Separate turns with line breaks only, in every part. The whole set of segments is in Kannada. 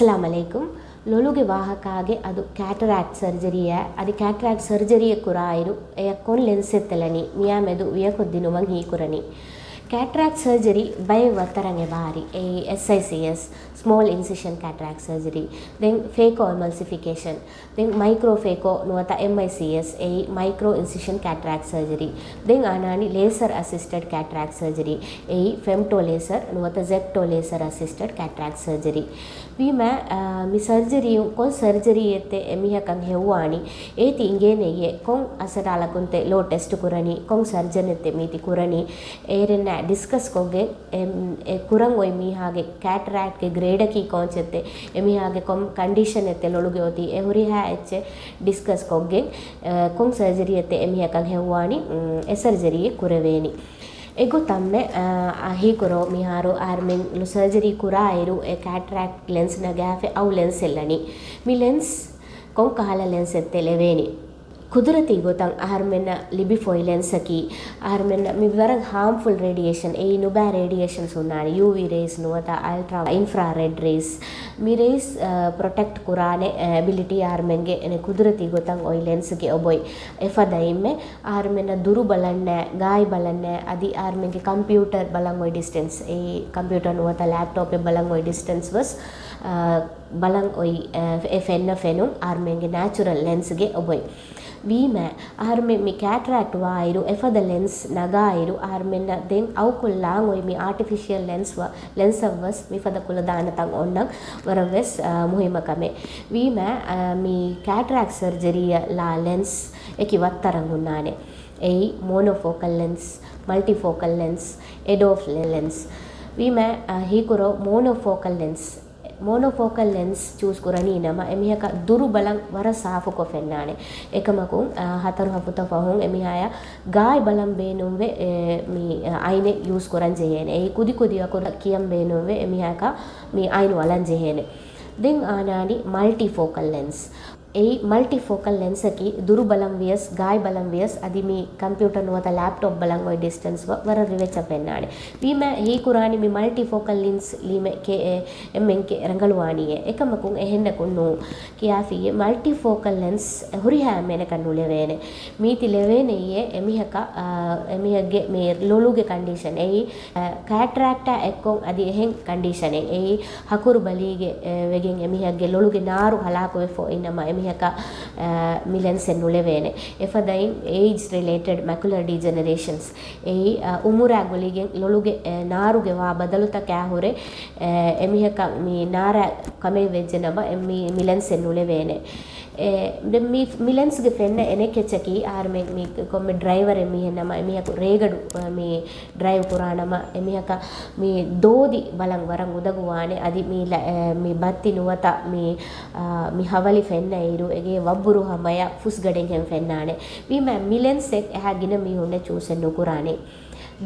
ಅಸ್ಸಲಾಮ್ ಅಲೈಕುಮ್. ಲೊಲುಗೆ ವಾಹಕಾಗೆ ಅದು ಕ್ಯಾಟರಾಕ್ಟ್ ಸರ್ಜರಿಯ ಅದು ಕ್ಯಾಟರಾಕ್ಟ್ ಸರ್ಜರಿಯ ಕುರಾಯಿರು ಎಕ್ಕೊನ್ ಲೆನ್ಸ್ ಎತ್ತಲನಿ ಮಿಯಾಮೆದು ವಿಯಕೊದ್ದಿನುವಂಗೆ ಹೀ ಕುರನಿ ಕ್ಯಾಟ್ರಾಕ್ಟ್ ಸರ್ಜರಿ ಬೈ ವತ್ತರಂಗೆ ಬಾರಿ SICS small incision cataract surgery ದೆನ್ ಫೇಕೋ ಎಮಲ್ಸಿಫಿಕೇಷನ್ ದೆನ್ ಮೈಕ್ರೋ ಫೇಕೋ ನುವತ MICS micro incision cataract surgery ದೆನ್ ಆನಾನಿ laser assisted cataract surgery femto laser ನುವತ zepto laser assisted cataract surgery ವೀಮ ಮಿ ಸರ್ಜರಿ ಕೊನ್ ಸರ್ಜರಿ ಎತ್ತೆ ಎಮಿಹಕಂ ಹೆವ್ವಾಣಿ ಏತಿ ಇಂಗೇನೆಯೆ ಕೊನ್ ಅಸರಾಲ ಕುಂತೆ ಲೋ ಟೆಸ್ಟ್ ಕುರನಿ ಕೊನ್ ಸರ್ಜನ್ ಎತ್ತೆ ಮೀತಿ ಕುರನಿ ಏರೆನ್ನ ಡಿಸ್ಕಸ್ ಕೊಗ್ಗೆ ಕುರಂಗ್ ಒಯ್ ಮೀಹಾಗೆ ಕ್ಯಾಟ್ರಾಕ್ಟ್ಗೆ ಗ್ರೇಡಕಿ ಕೋಂಚೆತ್ತೆ ಎಮಿಹಾಗೆ ಕೊಮ್ ಕಂಡೀಷನ್ ಎತ್ತೆ ಲೊಳುಗೆ ಓತಿ ಹುರಿ ಹ್ಯಾ ಎಚ್ಚೆ ಡಿಸ್ಕಸ್ ಕೊಗ್ಗೆ ಕೊಂ ಸರ್ಜರಿ ಎತ್ತೆ ಎಮಿಹಕಂ ಹೆವ್ವಾಣಿ ಸರ್ಜರಿಯೆ ಕುರವೇನಿ ಎಗೊ ತಮ್ಮೆ ಹೀಕೊರೋ ಮಿಹಾರು ಆರ್ಮೆನ್ ಸರ್ಜರಿ ಕುರಾಯಿರು ಕ್ಯಾಟ್ರಾಕ್ಟ್ ಲೆನ್ಸ್ನ ಗ್ಯಾಫೆ ಅವು ಲೆನ್ಸ್ ಎಲ್ಲನಿ ಮಿ ಲೆನ್ಸ್ ಕೊಂ ಕಹಲ ಲೆನ್ಸ್ ಎತ್ತೆ ಲೆವೇನಿ ಕುದುರತಿ ಗೊತ್ತಂಗೆ ಆರ್ಮೆನ್ನ ಲಿಬಿಫೋಯ್ ಲೆನ್ಸಕಿ ಆರ್ಮೆನ್ನ ಮಿ ವರಗ್ ಹಾರ್ಮ್ಫುಲ್ ರೇಡಿಯೇಷನ್ ನುಬಾ ರೇಡಿಯೇಷನ್ಸ್ ఉన్నాను UV ರೇಸ್ ನುವತ ಅಲ್ಟ್ರಾ ಇನ್ಫ್ರಾರೆಡ್ ರೇಸ್ ಮಿ ರೇಸ್ ಪ್ರೊಟೆಕ್ಟ್ ಕುರಾನೆ ಎಬಿಲಿಟಿ ಆರ್ಮೆನ್ಗೆ ಕುದುರತಿ ಗೊತ್ತಂಗೆ ಒಯ್ ಲೆನ್ಸ್ಗೆ ಒಬ್ಬೊಯ್ ಎಫದೈಮ್ಮೆ ಆರ್ಮೆನ್ನ ದುರು ಬಲನ್ನೆ ಗಾಯ್ ಬಲನ್ನೆ ಅದಿ ಆರ್ಮೆನ್ಗೆ ಕಂಪ್ಯೂಟರ್ ಬಲಂಗ್ ಒಯ್ ಡಿಸ್ಟೆನ್ಸ್ ಕಂಪ್ಯೂಟರ್ ನುವತ ಲ್ಯಾಪ್ಟಾಪ್ ಬಲಂಗ್ ಒಯ್ ಡಿಸ್ಟೆನ್ಸ್ ಬಸ್ ಬಲಂಗ್ ಒಯ್ ಫೆನ್ನ ಫೆನು ಆರ್ಮೆನ್ಗೆ ನ್ಯಾಚುರಲ್ ಲೆನ್ಸ್ಗೆ ಒಬ್ಬೊಯ್ ವೀಮೆ ಆರ್ಮೆ ಮಿ ಕ್ಯಾಟ್ರಾಕ್ಟ್ ವಾಯಿರು ಎಫದ ಲೆನ್ಸ್ ನಗಾಯಿರು ಆರ್ಮೆನ್ನ ದೆನ್ ಅವು ಕುಲ್ಲಾಂಗ್ ಒಯ್ ಮಿ ಆರ್ಟಿಫಿಷಿಯಲ್ ಲೆನ್ಸ್ ಅವಸ್ ಮಿ ಫದ ಕುಲ ದಾನ ತಂಗ್ ಒನ್ನಂಗ್ ವರವೆಸ್ ಮುಹಿಮ ಕಮೆ ವೀಮೆ ಮಿ ಕ್ಯಾಟ್ರಾಕ್ಟ್ ಸರ್ಜರಿಯ ಲಾ ಲೆನ್ಸ್ ಎಕಿ ವತ್ತರಂಗ್ ಉನ್ನಾನೆ monofocal lens multifocal lens EDOF lens ವೀಮೆ ಹೀಕುರೋ ಮೋನೋಫೋಕಲ್ ಲೆನ್ಸ್ ಚೂಸ್ ಕುರನಿ ನಮ ಎಮಿಹಕ ದುರು ಬಲಂ ವರ ಸಾಫು ಕೊ ಫೆನ್ನಾನೆ ಏಕಮಕು ಹತರು ಹಪುತ ಫಹುಂ ಎಮಿಹಾಯ ಗಾಯ್ ಬಲಂ ಬೇನುವೆ ಮಿ ಐನೆ ಯೂಸ್ ಕುರನ್ ಜೆಹೇನೆ ಕುದಿ ಕುದಿಯ ಕುರ ಕಿಯಂ ಬೇನುವೆ ಎಮಿಹಾಕ ಮಿ ಐನು ವಲನ್ ಜೆಹೇನೆ ದೆನ್ ಆನಾನಿ ಮಲ್ಟಿಫೋಕಲ್ ಲೆನ್ಸ್ ಮಲ್ಟಿಫೋಕಲ್ ಲೆನ್ಸಕಿ ದುರು ಬಲಂ ವಿಯಸ್ ಗಾಯ್ ಬಲಂ ವಿಯಸ್ ಅದಿ ಮಿ ಕಂಪ್ಯೂಟರ್ ನುವತ ಲ್ಯಾಪ್ಟಾಪ್ ಬಲಂಗ್ ಒಯ್ ಡಿಸ್ಟೆನ್ಸ್ ವರ ರಿವೆಚ ಪೆನ್ನಾಣೆ ವೀಮೆ ಹೀ ಕುರಾನಿ ಮಿ multifocal lens ಲೀಮೆ K ಎಮ್ಮೆಂಕೆ ರಂಗಳುವಾಣಿಯೆ ಏಕಮಕು ಎಹೆನ್ನ ಕುಣ್ಣು ಕಿಯಾಫಿಯೆ multifocal lens ಹುರಿ ಹ್ಯಾಮೆನೆ ಕಣ್ಣು ಲೆವೇನೆ ಮೀತಿ ಲೆವೇನೆಯೆ ಎಮಿಹಗ್ಗೆ ಮೇ ಲೊಳುಗೆ ಕಂಡೀಷನ್ ಕ್ಯಾಟ್ರಾಕ್ಟ ಎಕ್ಕೊಂ ಅದಿ ಎಹೆಂ ಕಂಡೀಷನ್ ಹಕುರು ಬಲಿಗೆ ವೆಗೆಂ ಎಮಿಹಗ್ಗೆ ಲೊಳುಗೆ ನಾರು ಹಲಾಕುವೆ ಫೋ ಇನ್ನಮ ಎಮಿಹಕ ಮಿ ಲೆನ್ಸ್ ಎನ್ನುಳೆವೇನೆ ಎಫದೈನ್ ಏಜ್ ರಿಲೇಟೆಡ್ ಮ್ಯಾಕ್ಯುಲರ್ ಡಿಜೆನರೇಷನ್ಸ್ ಉಮುರಾಗೊಲಿಗೆ ಲೊಳುಗೆ ನಾರುಗೆ ವಾ ಬದಲುತ ಕ್ಯಾಹುರೆ ಎಮಿಹಕ ಮಿ ನಾರ ಕಮೆ ವೆಜ್ಜೆನಮ ಮಿ ಲೆನ್ಸ್ ಎನ್ನುಳೆವೇನೆ ಮಿ ಲೆನ್ಸ್ಗೆ ಫೆನ್ನ ಎನೆಕೆಚ್ಚಕಿ ಆರ್ಮೆ ಮಿ ಕೊಮ್ಮೆ ಡ್ರೈವರ್ ಎಮಿಹೆನ್ನಮ ಎಮಿಹಕು ರೇಗಡು ಮಿ ಡ್ರೈವ್ ಕುರಾಣಮ ಎಮಿಹಕ ಮಿ ದೋದಿ ಬಲಂಗ್ ವರಂಗ್ ಉದಗುವಾನೆ ಅದಿ ಮಿ ಬತ್ತಿ ನುವತ ಮಿ ಹವಲಿ ಫೆನ್ನ ಇರು ಎಗೆ ವಬ್ಬುರು ಹಮಯ ಫುಸ್ಗಡೆಂಗ್ ಹೆಂ ಫೆನ್ನಾನೆ ಮಿ ಲೆನ್ಸ್ ಹಾಗಿನ ಮಿ ಹುಣ್ಣೆ ಚೂಸೆನ್ನು ಕುರಾನೆ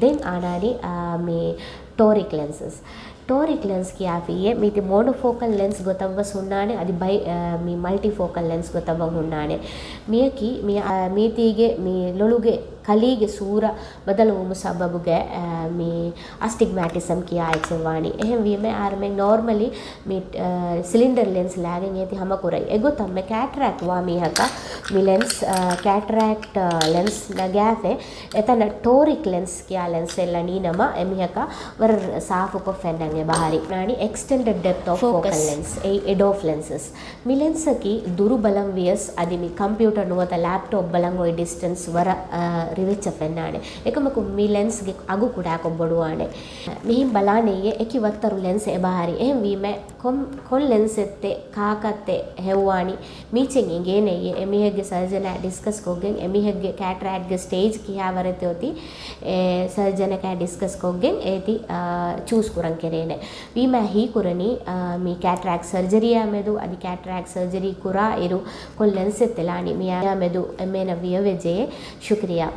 ದೆನ್ ಆನಾನಿ ಮಿ ಟೋರಿಕ್ ಲೆನ್ಸ್ ಕಿಯಾಫಿಯೆ ಮೀತಿ ಮೋನೋಫೋಕಲ್ ಲೆನ್ಸ್ ಗೊತ್ತವ್ವ ಸುಣ್ಣಾನೆ ಅದು ಮೀ ಮಲ್ಟಿಫೋಕಲ್ ಲೆನ್ಸ್ ಗೊತ್ತವ್ವ ಹುಣ್ಣಾನೆ ಮಿಯಕಿ ಮೀತಿಗೆ ಮೀ ಲೊಳುಗೆ ಕಲಿಗೆ ಸೂರ ಬದಲು ಸಬಬುಗೆ ಮೀ ಅಸ್ಟಿಗ್ಮ್ಯಾಟಿಸಮ್ ಕಿ ಆಯ್ಚವಾಣಿ ಎಹೆಂ ವೀಮೆ ಆರ್ಮೆ ನಾರ್ಮಲಿ ಮೀ ಸಿಲಿಂಡರ್ ಲೆನ್ಸ್ ಲ್ಯಾಗಿಂಗ್ ಏತಿ ಹಮ ಕುರೈ ಎಗೊ ತಮ್ಮೆ ಕ್ಯಾಟ್ರಾಕ್ಟ್ ವಾ ಮೀಹಕ ಮಿ ಲೆನ್ಸ್ ಕ್ಯಾಟ್ರಾಕ್ಟ್ ಲೆನ್ಸ್ ನ ಗ್ಯಾಫೆ ಎತನ ಟೋರಿಕ್ ಲೆನ್ಸ್ ಕಿಯಾ ಲೆನ್ಸ್ ಎಲ್ಲ ನೀನಮ ಎಮಿಹಕ ವರ ಸಾಫು ಕೊ ಫೆನ್ನಂಗೆ ಬಹಾರಿ ನಾನಿ extended depth of focal lens EDOF lenses ಮಿ ಲೆನ್ಸಕಿ ದುರು ಬಲಂ ವಿಯಸ್ ಅದಿ ಮಿ ಕಂಪ್ಯೂಟರ್ ನುವತ ಲ್ಯಾಪ್ಟಾಪ್ ಬಲಂಗ್ ಒಯ್ ಡಿಸ್ಟೆನ್ಸ್ ವರ ರಿವೆಚ್ಚ ಫೆನ್ನಾಣೆ ಏಕಮಕು ಮಿ ಲೆನ್ಸ್ಗೆ ಅಗು ಕೂಡ ಕೊಬ್ಬಡುವಾಣೆ ಮಿಹಿಂ ಬಲಾನೆಯೆ ಎಕಿ ವತ್ತರು ಲೆನ್ಸ್ ಎಬಾರಿ ಎಹೆಂ ವೀಮೆ ಕೊನ್ ಲೆನ್ಸ್ ಎತ್ತೆ ಕಾಕತ್ತೆ ಹೆವ್ವಾಣಿ ಮೀಚೆಂಗ್ ಇಂಗೇನೆಯೆ ಎಮಿಹೆಗ್ಗೆ ಸರ್ಜನ ಡಿಸ್ಕಸ್ ಕೊಗ್ಗೆಂಗ್ ಎಮಿಹೆಗ್ಗೆ ಕ್ಯಾಟ್ರಾಕ್ಟ್ಗೆ ಸ್ಟೇಜ್ ಕಿ ಯಾವರತೆ ಹೋತಿ ಸರ್ಜನ ಕ್ಯಾ ಡಿಸ್ಕಸ್ ಕೊಗ್ಗೆಂಗ್ ಏತಿ ಚೂಸ್ ಕುರಂ ಕೆರೇನೆ ವೀಮೆ ಹೀ ಕುರನಿ ಮಿ ಕ್ಯಾಟ್ರಾಕ್ಟ್ ಸರ್ಜರಿಯ ಮೆದು ಅದಿ ಕ್ಯಾಟ್ರಾಕ್ಟ್ ಸರ್ಜರಿ ಕುರಾ ಇರು ಕೊನ್ ಲೆನ್ಸ್ ಎತ್ತೆಲಾಣಿ ಮಿಯಾ ಮೆದು ಎಮ್ಮೆನ ವಿಯವೆಜೆ ಶುಕ್ರಿಯಾ.